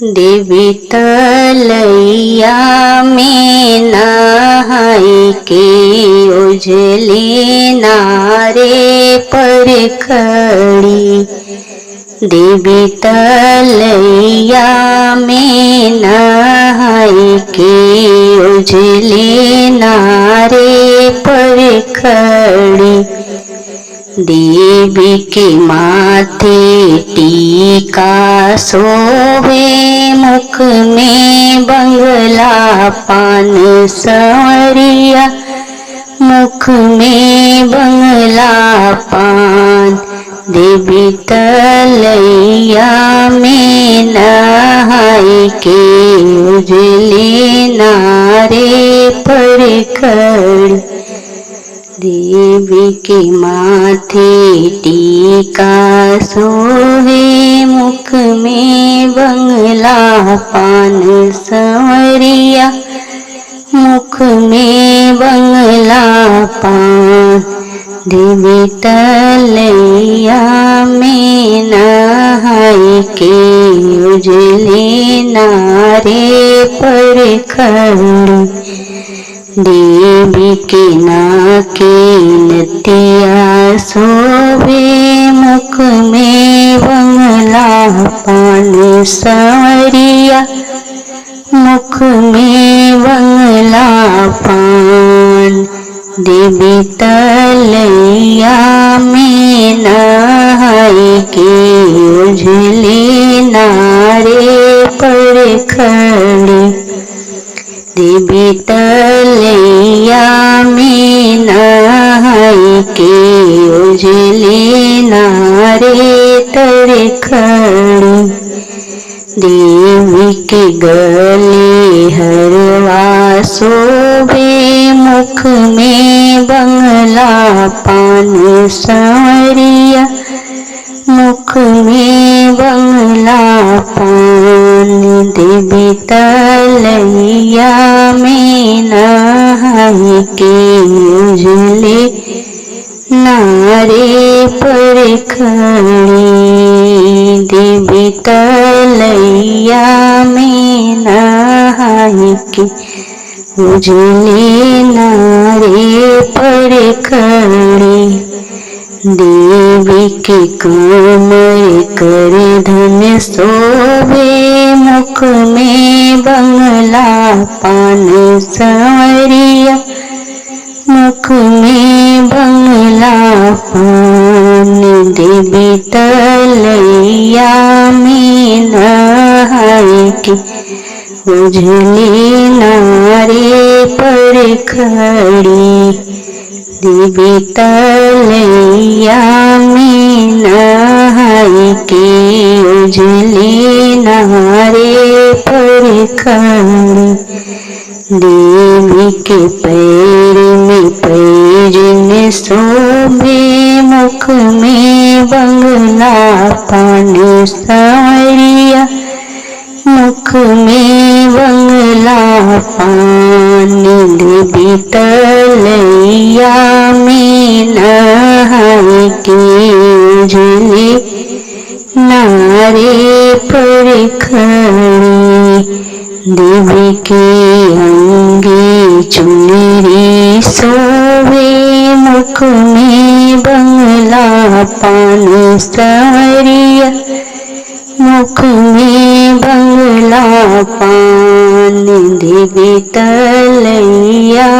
देवी तलैया में नहाई के उजले नारे पर खड़ी। देवी तलैया में नहाई के उजले नारे पर खड़ी। देवी के माथे टीका शोभे, मुख में बंगला पान संवरिया, मुख में बंगला पान। देवी तलैया में नहाई के उजले नारे पर खड़ी। देवी के माथे टीका शोभे, मुख में बंगला पान संवरिया, मुख में बंगला पान। देवी तलैया में नहाई के उजले नारे पर खड़ी। देवी के नाके नथिया शोभे, मुख में बंगला पान संवरिया, मुख में बंगला पान। देवी तलैया में नहाई के उजले नारे पर खड़ी। देवी तलैया में नहाई के उजले नारे तर खड़ी। देवी के गले हरवा शोभे, मुख में बंगला पान संवरिया, मुख में बंगला पान। देवी तलैया में नहाई के उजले नारे पर खड़ी। देवी तलैया में नहाई के उजले नारे पर खड़ी। देवी के कमर कर धन शोभे, मुख में बंगला पान संवरिया, मुख में बंगला पान। देवी तलैया में नहाई के उजले नारे पर खड़ी। देवी तलैया में नहाई के उजले नारे पर खड़ी। देवी के पैर में पैजन शोभे, मुख में बंगला पान संवरिया, मुख में बंगला पान। देवी तलैया में नहाई के उजले नारे पर खड़ी। देवी के अंगे चुनरी शोभे, मुख में बंगला पान संवरिया, मुख में बंगला पान। देवी तलैया